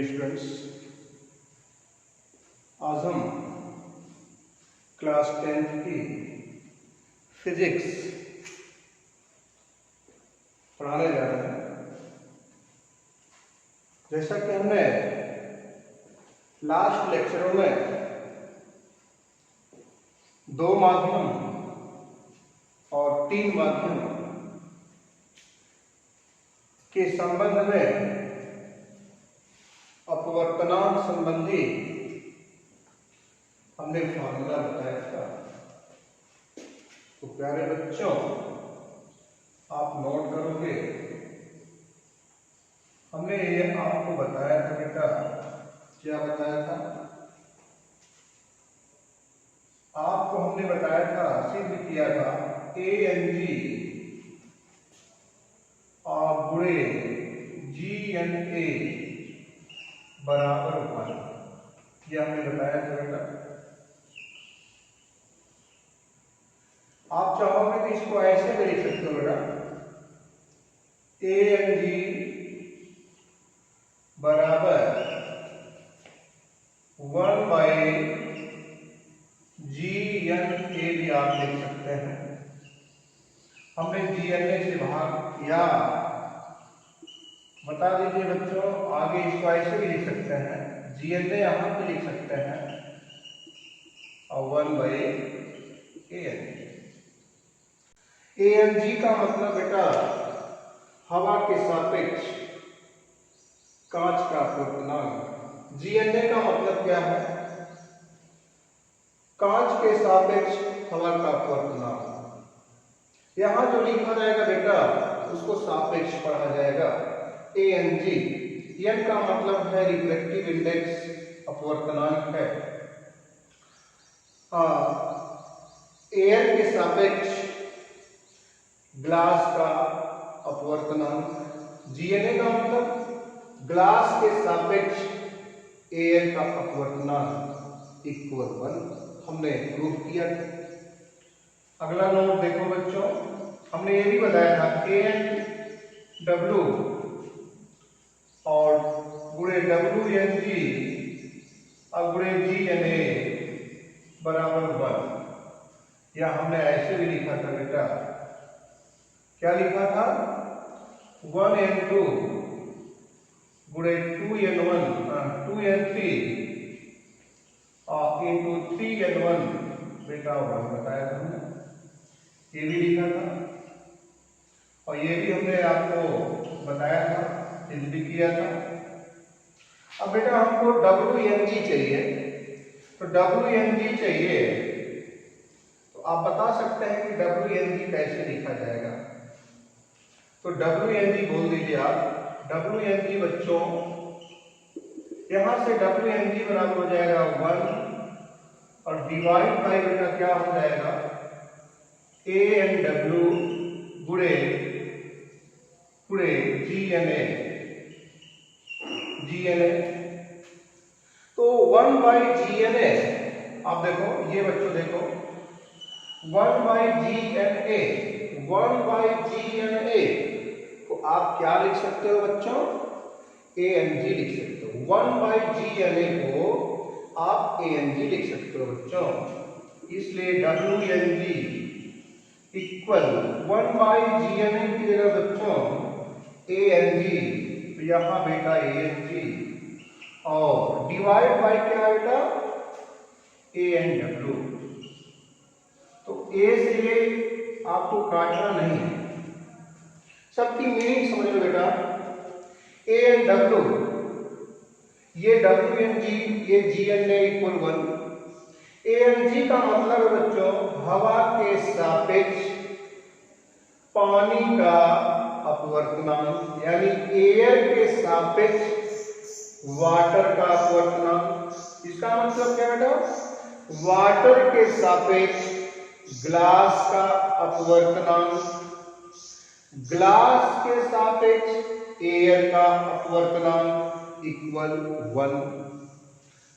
Students, आज हम class 10th की फिजिक्स पढ़ाने जा रहे हैं। जैसा कि हमने लास्ट लेक्चरों में दो माध्यम और तीन माध्यम के संबंध में अपवर्तनांक संबंधी हमने फॉर्मूला बताया था। तो प्यारे बच्चों, आप नोट करोगे, हमने ये आपको बताया था बेटा, क्या बताया था आपको? हमने बताया था, सिद्ध किया था ANG और गुणे GNA बराबर 1। यह हमने बताया था बेटा। आप चाहोगे तो इसको ऐसे भी लिख सकते हो बेटा, ANG बराबर 1/GNA भी आप लिख सकते हैं। हमने GNA से भाग किया। बता दीजिए बच्चों, आगे इसको ऐसे भी लिख सकते हैं, GNA यहां पे लिख सकते हैं और 1/ANG। ANG का मतलब बेटा हवा के सापेक्ष कांच का अपवर्तनांक। GNA का मतलब क्या है? कांच के सापेक्ष हवा का अपवर्तनांक। यहां जो लिखा जाएगा बेटा, उसको सापेक्ष पढ़ा जाएगा ANG। N का मतलब है रिफ्रैक्टिव इंडेक्स, अपवर्तनांक है। एयर के सापेक्ष ग्लास का अपवर्तनांक। GNA का मतलब ग्लास के सापेक्ष एयर का अपवर्तनांक इक्वल 1। हमने प्रूव किया था। अगला नोट देखो बच्चों, हमने ये भी बताया था ANW और गुणे WNG और गुणे GNA बराबर 1। या हमने ऐसे भी लिखा था बेटा, क्या लिखा था? 1N2 गुणे 2N3 और इंटू 3N1 बेटा 1 बताया था हमने। ये भी लिखा था और ये भी हमने आपको बताया था, सिद्ध भी किया था। अब बेटा हमको WNG चाहिए, तो WNG चाहिए तो आप बता सकते हैं कि WNG कैसे लिखा जाएगा? तो WNG बोल दीजिए आप। WNG बच्चों, यहां से WNG बराबर हो जाएगा 1 और डिवाइड बाई बेटा क्या हो जाएगा? ANW गुणे GNA। तो 1/GNA, आप देखो, ये बच्चों देखो, 1/GNA तो आप क्या लिख सकते हो बच्चों? ANG लिख सकते हो। 1/GNA को आप ANG लिख सकते हो बच्चों। इसलिए WNG इक्वल 1/GNA की जगह बच्चों ANG, तो यहां बेटा ANG और डिवाइड बाय क्या बेटा? ANW। तो A से ये आपको काटना नहीं है, सबकी मीनिंग समझ लो बेटा। ANW, ये WNG, ये GNA इक्वल 1। ANG का मतलब है बच्चों हवा के सापेक्ष पानी का अपवर्तनांक, यानी एयर के सापेक्ष वाटर का अपवर्तनांक। इसका मतलब क्या बेटा? वाटर के सापेक्ष ग्लास का अपवर्तनांक, ग्लास के सापेक्ष एयर का अपवर्तनांक इक्वल 1।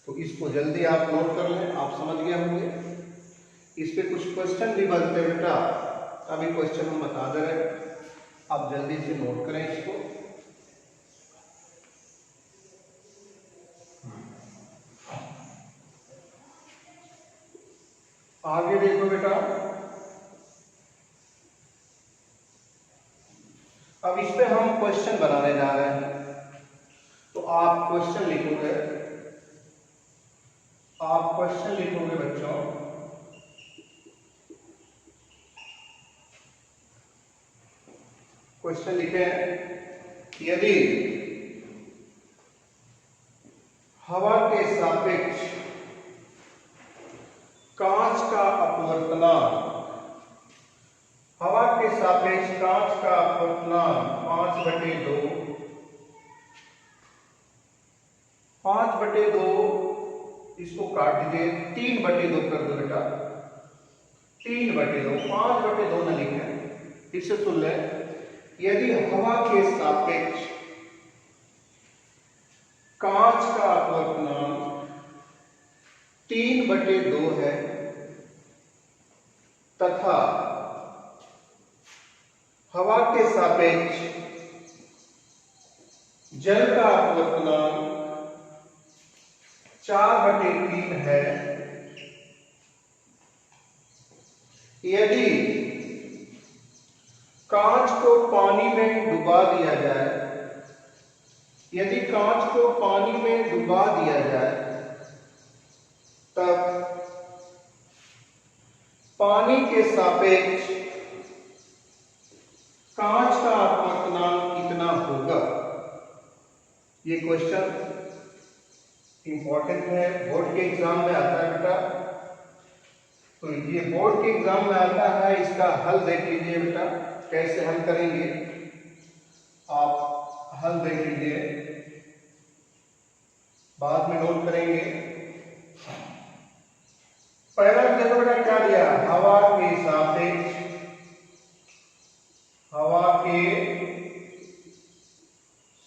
तो इसको जल्दी आप नोट कर लें, आप समझ गए होंगे। इस पे कुछ क्वेश्चन भी बनते हैं बेटा, अभी क्वेश्चन हम बता दे रहे हैं, आप जल्दी से नोट करें इसको। आगे देखो बेटा, अब इस पे हम क्वेश्चन बनाने जा रहे हैं। तो आप क्वेश्चन लिखोगे, बच्चों। क्वेश्चन लिखे, यदि हवा के सापेक्ष कांच का अपवर्तनांक, हवा के सापेक्ष कांच का अपवर्तनांक 5/2, 5/2 इसको काट दीजिए, 3/2 कर दो बेटा, 3/2, 5/2 न लिखे। फिर से सुन ले, यदि हवा के सापेक्ष कांच का अपवर्तनांक 3/2 है तथा हवा के सापेक्ष जल का अपवर्तनांक 4/3 है, यदि कांच को पानी में डुबा दिया जाए, यदि कांच को पानी में डुबा दिया जाए तब पानी के सापेक्ष कांच का अपवर्तनांक कितना होगा? ये क्वेश्चन इंपॉर्टेंट है, बोर्ड के एग्जाम में आता है बेटा। तो ये बोर्ड के एग्जाम में आता है, इसका हल देख लीजिए बेटा, कैसे हल करेंगे आप, हल देख लीजिए, बाद में नोट करेंगे। पहला देखो बेटा क्या दिया, हवा के सापेक्ष, हवा के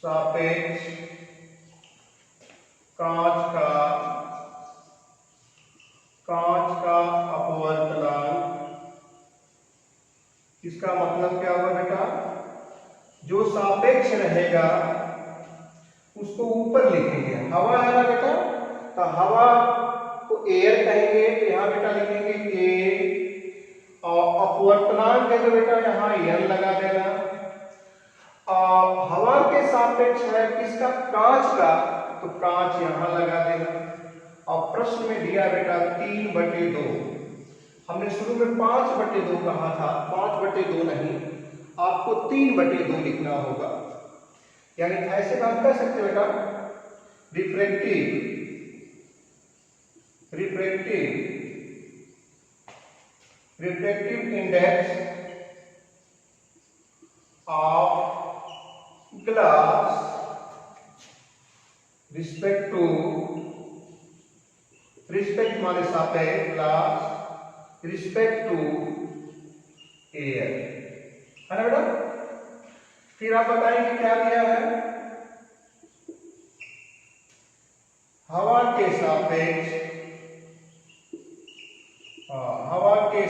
सापेक्ष कांच का अपवर्तनांक। इसका मतलब क्या होगा बेटा, जो सापेक्ष रहेगा उसको ऊपर लिखेंगे, हवा है ना बेटा, तो हवा को एयर कहेंगे, तो यहां बेटा लिखेंगे ए, और अपवर्तनांक है तो बेटा यहां एन लगा देना। हवा के सापेक्ष है किसका, कांच का, तो कांच यहां लगा देना। और प्रश्न में दिया बेटा 3/2, हमने शुरू में 5/2 कहा था, 5/2 नहीं, आपको 3/2 लिखना होगा। यानी ऐसे बात कर सकते बेटा, refractive index of glass respect माने सापेक्ष, ग्लास रिस्पेक्ट टू एयर, है ना बेटा। फिर आप बताएंगे क्या दिया है, हवा के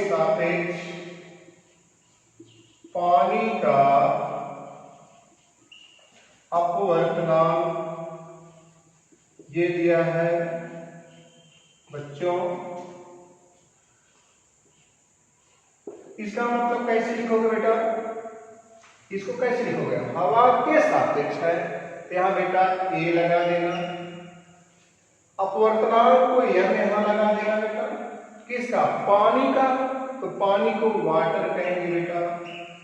सापेक्ष पानी का अपवर्तनांक ये दिया है बच्चों। इसका मतलब कैसे लिखोगे बेटा, इसको कैसे लिखोगे, हवा के सापेक्ष है तो यहां बेटा ए लगा देना, अपवर्तनांक को यहां लगा देना बेटा, किसका, पानी का, तो पानी को वाटर कहेंगे बेटा।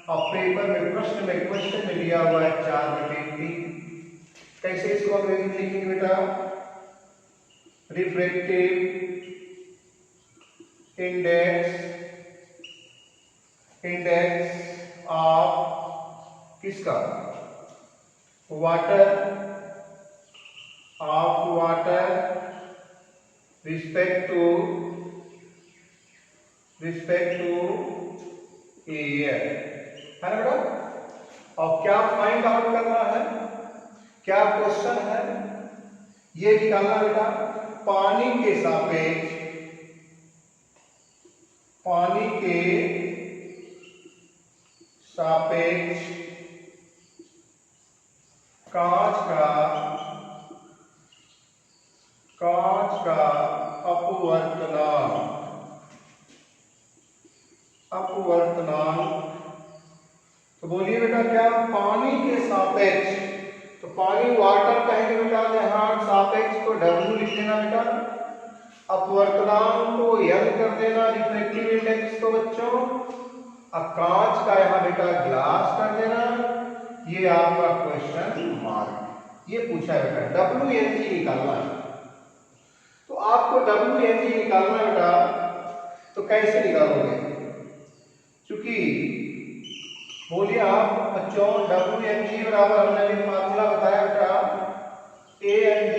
और पेपर में प्रश्न में क्वेश्चन में दिया हुआ है 4/3, कैसे इसको अंग्रेजी में लिखेंगे बेटा, रिफ्रैक्टिव इंडेक्स ऑफ किसका, वाटर रिस्पेक्ट टू एयर, है ना बेटा। और क्या फाइंड आउट करना है, क्या क्वेश्चन है, ये निकालना बेटा, पानी के सापेक्ष कांच का अपवर्तनांक, अपवर्तनांक। तो बोलिए बेटा क्या, पानी के सापेक्ष, तो पानी वाटर कहेंगे बेटा, यहाँ सापेक्ष को W लिख देना बेटा, अपवर्तनांक को N कर देना, रिफ्रैक्टिव इंडेक्स को बच्चों, अब कांच का यहाँ बेटा ग्लास कर देना। ये आपका क्वेश्चन मार्क, ये पूछा है बेटा, WNG निकालना है। तो आपको WNG निकालना है बेटा, तो कैसे निकालोगे, क्योंकि बोलिए आप बच्चों WNG बराबर, हमने भी फार्मूला बताया बेटा, ANG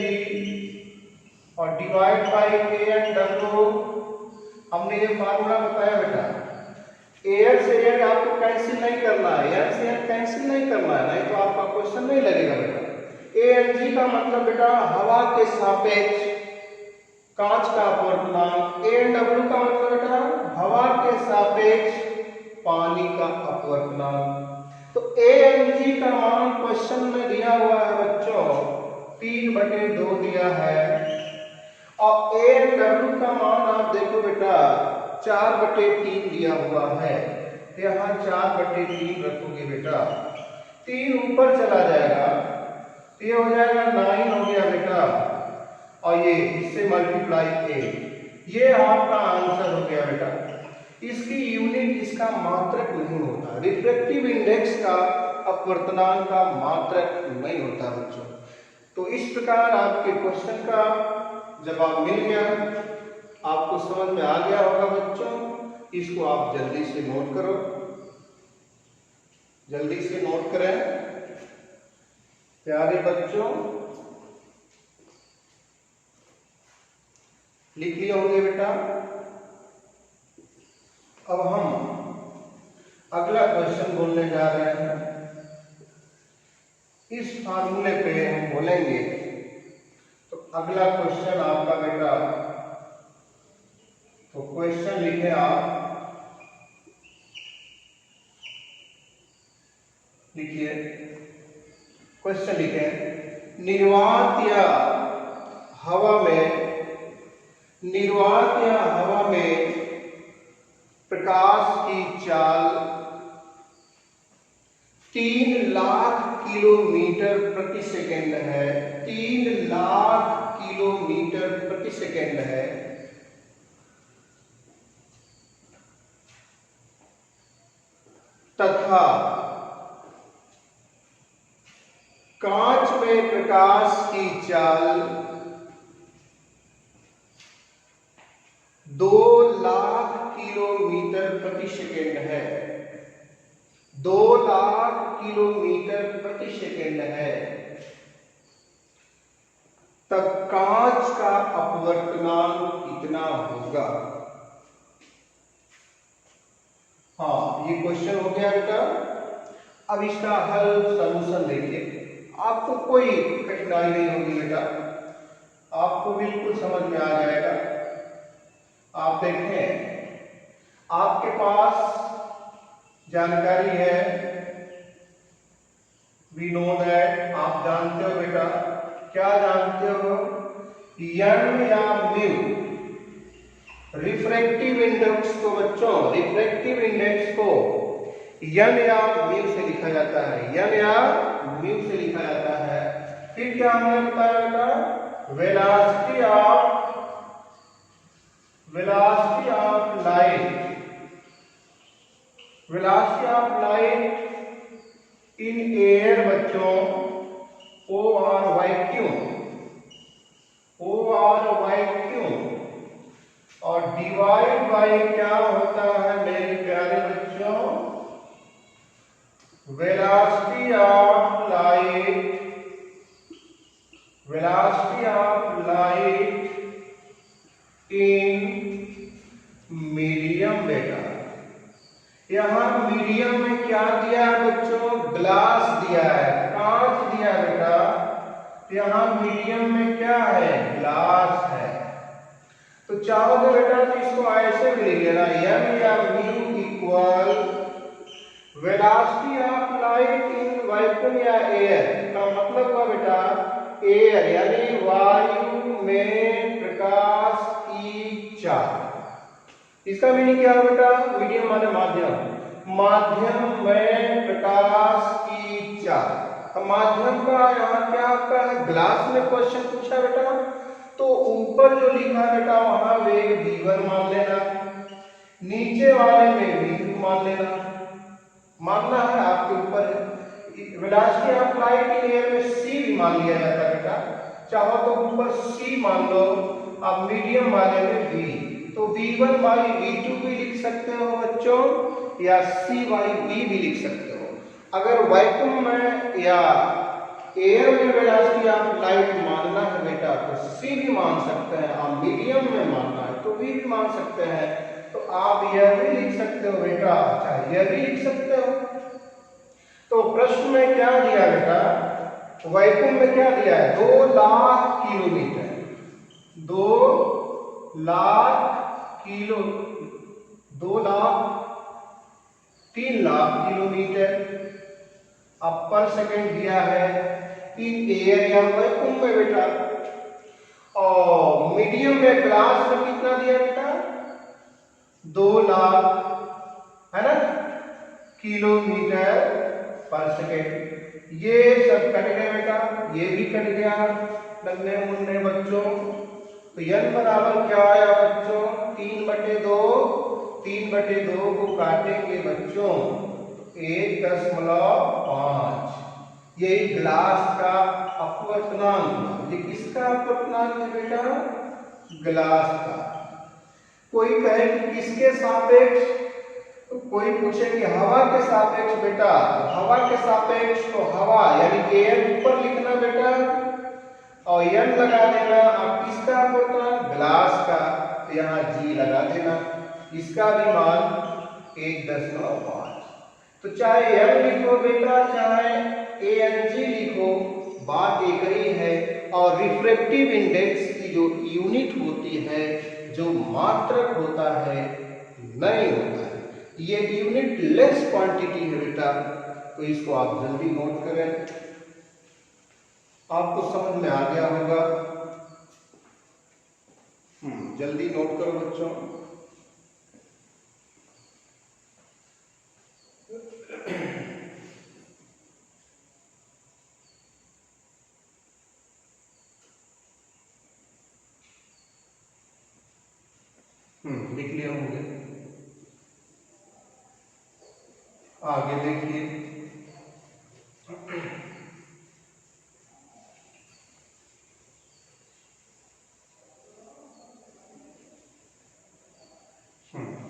और डिवाइड बाई ANW, हमने ये फार्मूला बताया बेटा। एयर से एयर आपको कैंसिल नहीं करना है, एयर से एयर कैंसिल नहीं करना है, नहीं तो आपका क्वेश्चन नहीं लगेगा बेटा। ANG का मतलब बेटा हवा के सापेक्ष कांच का अपवर्तनांक, ANW का मतलब बेटा हवा के सापेक्ष पानी का अपवर्तनांक। तो ANG का मान क्वेश्चन में दिया हुआ है बच्चों 3/2 दिया है, और ANW का मान आप देखो बेटा 4/3 दिया हुआ है। यहाँ 4/3 रखोगे बेटा, 3 ऊपर चला जाएगा, ये हो जाएगा 9 हो गया बेटा, और ये इससे मल्टीप्लाई 8, ये आपका आंसर हो गया बेटा। इसकी यूनिट, इसका मात्रक नहीं होता, रिफ्रैक्टिव इंडेक्स का अपवर्तनांक का मात्रक नहीं होता बच्चों। तो इस प्रकार आपके क्वेश्चन का जवाब मिल गया, आपको समझ में आ गया होगा बच्चों। इसको आप जल्दी से नोट करो, जल्दी से नोट करें प्यारे बच्चों, लिख लिए होंगे बेटा। अब हम अगला क्वेश्चन बोलने जा रहे हैं, इस फार्मूले पे हम बोलेंगे। तो अगला क्वेश्चन आपका बेटा, तो क्वेश्चन लिखे आप, लिखिए क्वेश्चन लिखे, निर्वात या हवा में, निर्वात या हवा में प्रकाश की चाल 3 लाख किलोमीटर प्रति सेकंड है, 3 लाख किलोमीटर प्रति सेकंड है, तथा कांच में प्रकाश की चाल 2 लाख किलोमीटर प्रति सेकंड है, 2 लाख किलोमीटर प्रति सेकंड है, तब कांच का अपवर्तनांक कितना होगा। हाँ, ये क्वेश्चन हो गया बेटा। अब इसका हल सॉल्यूशन देखिए, आपको कोई कठिनाई नहीं होगी बेटा, आपको बिल्कुल समझ में आ जाएगा। आप देखें, आपके पास जानकारी है, वी नो दैट, आप जानते हो बेटा, क्या जानते हो, एन या म्यू, रिफ्रैक्टिव इंडेक्स को बच्चों, रिफ्रैक्टिव इंडेक्स को एन या म्यू से लिखा जाता है, एन या म्यू से लिखा जाता है। फिर क्या हमने बताया बेटा, velocity of light, velocity of light in air बच्चों, OR वैक्यूम, और डिवाइड बाई क्या होता है मेरे प्यारे बच्चों, velocity of light in medium बेटा। यहां मीडियम में क्या दिया है बच्चों, ग्लास दिया है, कांच दिया है बेटा। यहां मीडियम में क्या है, ग्लास है। तो चाहोगे बेटा तो इसको ऐसे भी लिख लेना, एन या mu equal velocity of light in vacuum या एयर, का मतलब हुआ बेटा एयर यानी वायु में प्रकाश की चाल। इसका मीनिंग क्या है बेटा? मीडियम माने माध्यम, माध्यम में प्रकाश की चाल। अब माध्यम का यहाँ क्या आपका है, ग्लास में क्वेश्चन पूछा बेटा, तो ऊपर जो लिखा है बेटा वहां वेग v1 मान लेना, नीचे वाले में v2 मान लेना, मानना है आपके ऊपर है। Velocity of light in air में c भी मान लिया जाता है बेटा, चाहो तो ऊपर c मान लो, अब मीडियम वाले में v, तो v1 बाई v2 भी लिख सकते हो बच्चों, या c बाई v भी लिख सकते हो। अगर वैक्यूम में या एयर में वेलोसिटी ऑफ लाइट मानना है बेटा तो c भी मान सकते हैं, और मीडियम में मानना है तो v भी मान सकते हैं। तो आप यह भी लिख सकते हो बेटा, अच्छा यह भी लिख सकते हो। तो प्रश्न में क्या दिया बेटा, वैक्यूम में क्या दिया है, 2 lakh kilometre, 2 lakh kilo, 2 lakh 3 lakh kilometre अब पर सेकंड दिया है इन एयर या वैक्यूम में बेटा, और मीडियम में ग्लास में कितना दिया बेटा, 2 लाख है ना किलोमीटर पर सेकेंड। ये सब कट गया बेटा, ये भी कट गया नन्हे मुन्ने बच्चों। तो n बराबर क्या आया बच्चों, 3/2, 3/2 को काटेंगे बच्चों 1.5। यही ग्लास का अपवर्तनांक, ये किसका अपवर्तनांक है बेटा, ग्लास का। कोई कहे कि किसके सापेक्ष, तो कोई पूछे कि हवा के सापेक्ष बेटा, हवा के सापेक्ष तो हवा यानी एयर ऊपर लिखना बेटा, और n लगा देना। अब किसका अपवर्तनांक, ग्लास का, तो यहाँ g लगा देना, इसका भी मान 1.5। तो चाहे m लिखो बेटा चाहे ANG लिखो, बात एक ही है। और रिफ्रैक्टिव इंडेक्स की जो यूनिट होती है, जो मात्रक होता है, नहीं होता है, ये यूनिट लेस क्वांटिटी है बेटा। तो इसको आप जल्दी नोट करें, आपको समझ में आ गया होगा। जल्दी नोट करो बच्चों। लिख लिया होंगे। आगे देखिए,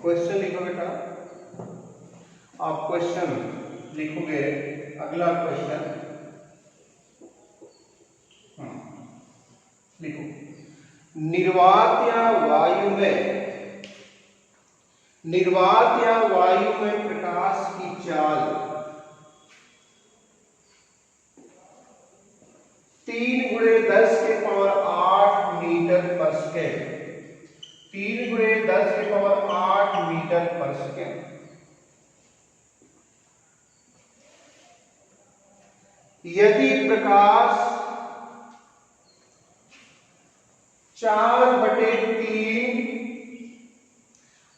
क्वेश्चन लिखो बेटा। आप क्वेश्चन लिखोगे, अगला क्वेश्चन लिखो, निर्वात या वायु में प्रकाश की चाल 3 × 10⁸ मीटर पर सेकेंड, 3 × 10⁸ मीटर पर सेकेंड। यदि प्रकाश 4/3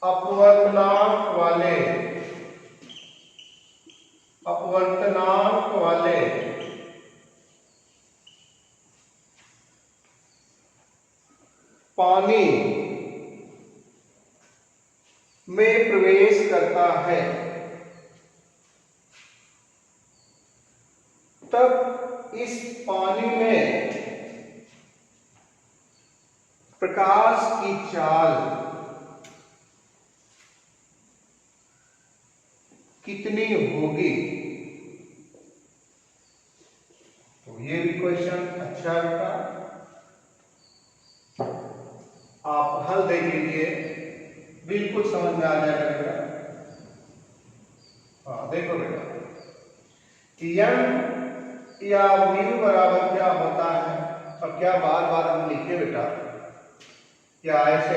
अपवर्तनांक वाले पानी में प्रवेश करता है, तब इस पानी में प्रकाश की चाल कितनी होगी। तो ये भी क्वेश्चन अच्छा बेटा, आप हल देख लीजिए, बिल्कुल समझ में आ जाएगा बेटा। देखो बेटा, m या म्यू बराबर क्या होता है, और क्या बार बार हम लिखे बेटा, या ऐसे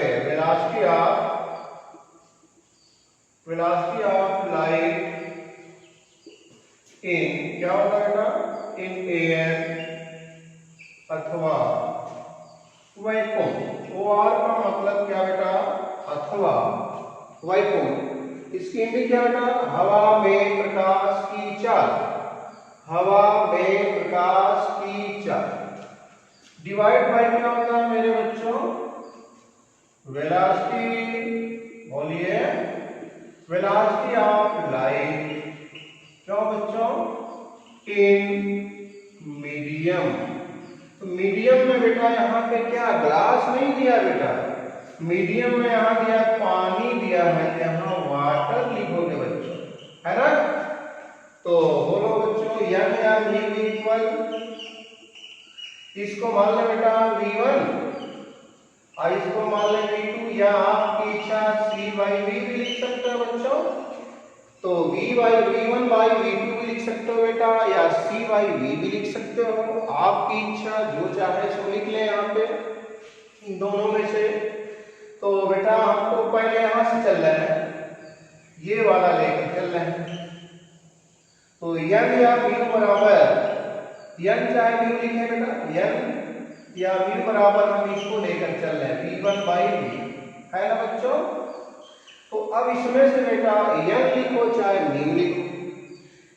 वेलोसिटी ऑफ लाइट इन क्या होगा बेटा, इन एयर अथवा वैक्यूम। OR का मतलब क्या बेटा, अथवा, वैकुंठ। इसकी हिंदी क्या बेटा? हवा में प्रकाश की चाल, हवा में प्रकाश की चाल। डिवाइड बाय क्या होता है मेरे बच्चों? वेलोसिटी। बोलिए, वेलोसिटी ऑफ लाइट। क्यों बच्चों? In medium. तो मीडियम में बेटा यहाँ पे क्या ग्लास नहीं दिया बेटा, मीडियम में यहाँ दिया पानी दिया है, यहाँ वाटर लिखोगे बच्चों, है ना? तो बोलो बच्चों, यन या v इक्वल, इसको मान ले बेटा v1 और इसको मान ले v2, या आपकी इच्छा c बाई v भी लिख सकते हो बच्चों। तो v1 बाई v2 भी लिख सकते हो बेटा, या c बाई v भी लिख सकते हो, आपकी इच्छा, जो चाहे सो लिख ले यहाँ पे इन दोनों में से। तो बेटा हमको पहले यहां से चल रहा है, ये वाला लेकर चल रहे हैं। तो यन या म्यू बराबर, यन चाहे म्यू लिखे बेटा, यन या म्यू बराबर हम इसको लेकर चल रहे हैं v1 बाई v, है ना बच्चों? तो अब इसमें से बेटा यन लिखो चाहे म्यू लिखो,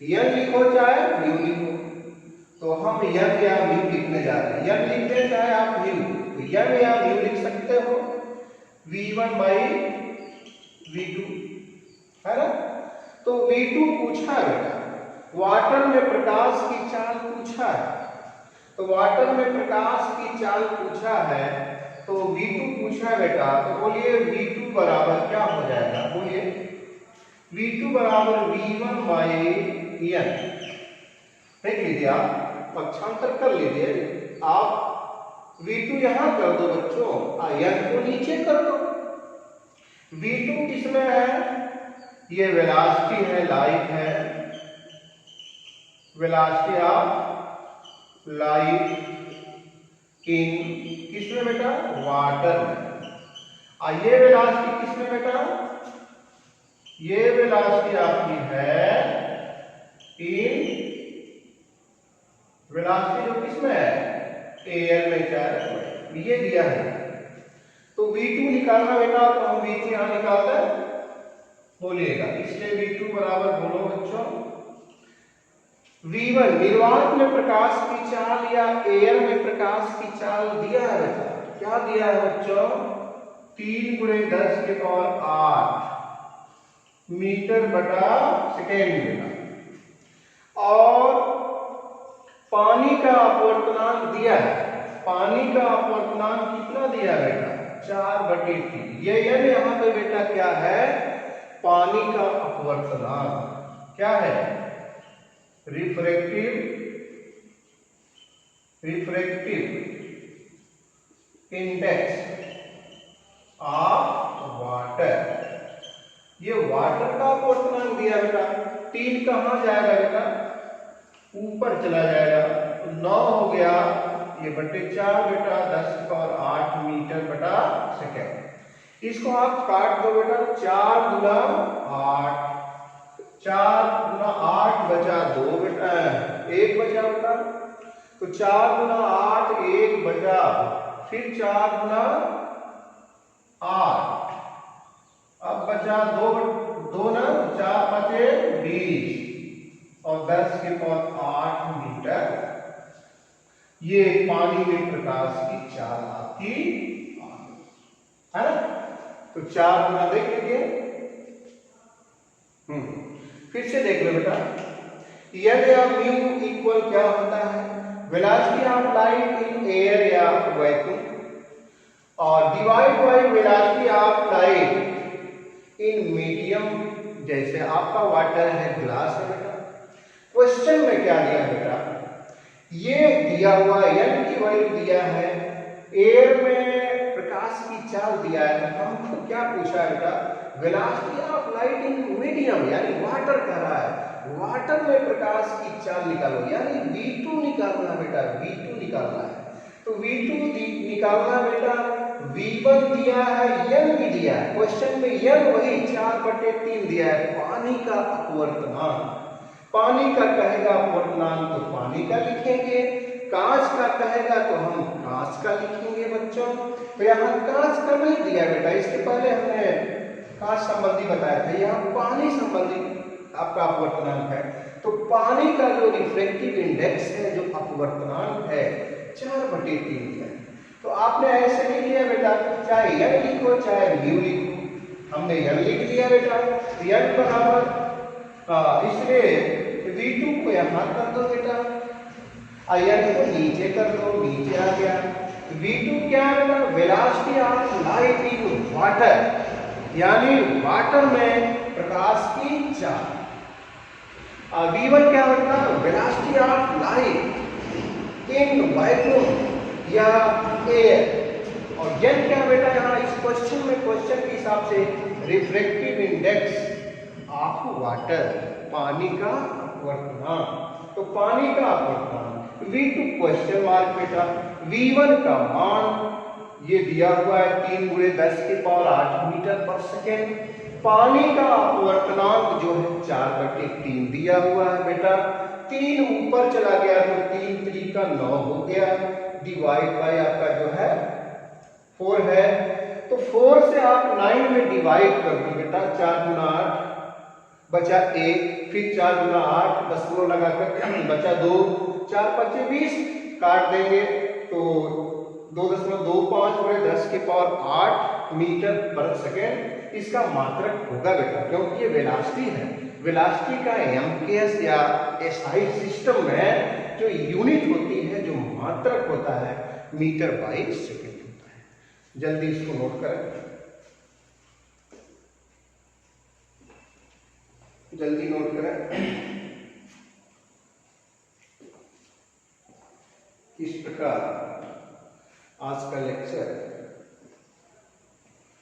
यन लिखो चाहे म्यू लिखो, तो हम यन या म्यू लिखने जा रहे हैं। यन लिखते चाहे आप म्यू, तो यन या म्यू लिख सकते हो v1 बाई v2, है ना? तो v2 पूछा है बेटा, वाटर में प्रकाश की चाल पूछा है, तो वाटर में प्रकाश की चाल पूछा है, तो v2 पूछा है बेटा। तो बोलिए v2 बराबर क्या हो जाएगा? बोलिए v2 बराबर v1 बाई n। देख लीजिए, आप पक्षांतर कर लीजिए, आप v2 यहां कर दो बच्चों, n को नीचे कर दो। v2 किसमें है? ये वेलोसिटी है, लाइट है, वेलोसिटी ऑफ लाइट इन किसमें बेटा? वाटर में। और ये वेलोसिटी किसमें बेटा? ये वेलोसिटी आपकी है इन, वेलोसिटी जो किसमें है? एयर में, चाहे ये दिया है। तो v2 निकालना बेटा, तो हम v2 यहां निकालते हैं, बोलिएगा। इसलिए v2 बराबर बोलो बच्चों v1, निर्वात में प्रकाश की चाल या एयर में प्रकाश की चाल दिया है बेटा, क्या दिया है बच्चों? 3 × 10⁸ मीटर बटा सेकेंड बेटा। और पानी का अपवर्तनांक दिया है, पानी का अपवर्तनांक कितना दिया है बेटा? 4/3। ये यहाँ पे बेटा क्या है? पानी का अपवर्तनांक क्या है? Refractive index of water. ये वाटर का अपवर्तनांक दिया बेटा। 3 कहां जाएगा बेटा? ऊपर चला जाएगा, तो 9 हो गया, ये बटे 4 बेटा 10⁸ मीटर बटा सेकेंड। इसको आप काट दो बेटा, 4 × 8, 4 × 8 बचा 2 बेटा, 1 बचा बेटा। तो 4 × 8 1 बचा, फिर 4 × 8, अब बचा 2 ना, 4 बचे 20 और 10⁸ मीटर। ये पानी में प्रकाश की चाल आपकी है ना? तो 4 गुना देख लीजिए, फिर से देख लो बेटा, यन या म्यू इक्वल क्या होता है? Velocity of light in air या वैक्यूम, और divide by velocity of light in medium, जैसे आपका वाटर है, ग्लास है बेटा। क्वेश्चन में क्या दिया बेटा? ये दिया हुआ n की वैल्यू दिया है, एयर में प्रकाश की चाल दिया है, हमको क्या पूछा है बेटा? Velocity of light in medium, यानी वाटर कह रहा है, वाटर में प्रकाश की चाल निकालो, यानी v2 निकालना बेटा, v2 निकालना है। तो v2 निकालना बेटा, v1 दिया है, n भी दिया है, क्वेश्चन में n वही 4/3 दिया है, पानी का अपवर्तनांक। पानी का कहेगा अपवर्तनांक तो पानी का लिखेंगे, कांच का कहेगा तो हम कांच का लिखेंगे बच्चों। तो यहाँ कांच का नहीं दिया बेटा, इसके पहले हमने का संबंधी बताया था, यहाँ पानी संबंधी आपका अपवर्तनांक है। तो पानी का जो रिफ्रैक्टिव इंडेक्स है, जो अपवर्तनांक है, 4/3 है। तो आपने ऐसे नहीं लिया बेटा, चाहे n लिखो चाहे म्यू लिखो, हमने n लिख लिया बेटा, n बराबर इसलिए v2 को यहाँ कर दो बेटा, n को नीचे कर दो, नीचे आ गया। v2 क्या है बेटा, velocity of light in water, यानी वाटर में प्रकाश की चाल। v1 क्या होता है, velocity of light in vacuum या एयर। और n क्या बेटा, यहाँ इस क्वेश्चन में, क्वेश्चन के हिसाब से रिफ्रैक्टिव इंडेक्स ऑफ वाटर, पानी का अपवर्तनांक। तो पानी का अपवर्तनांक v2 क्वेश्चन मार्क बेटा, v1 का मान ये दिया हुआ है 3 × 10⁸ मीटर पर सेकेंड। पानी का अपवर्तनांक जो है 4/3 दिया हुआ है बेटा। 3 ऊपर चला गया तो 3 3 का 9 हो गया, डिवाइड बाय आपका जो है 4 है। तो 4 से आप 9 में डिवाइड कर दो बेटा, 4 × 8 बचा 1, फिर 4 × 8 दशमलव लगाकर बचा 2, 4 × 5 20, काट देंगे तो 2.25 × 10⁸ मीटर पर सेकेंड इसका मात्रक होगा बेटा, क्योंकि ये वेलोसिटी है। वेलोसिटी का एमकेएस या एसआई सिस्टम में जो यूनिट होती है, जो मात्रक होता है, मीटर बाई सेकेंड होता है। जल्दी इसको नोट करें, जल्दी नोट करें। इस प्रकार आज का लेक्चर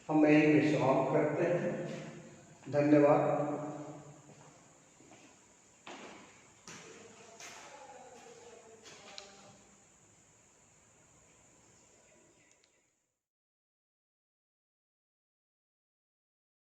हम यहीं पे समाप्त करते हैं। धन्यवाद।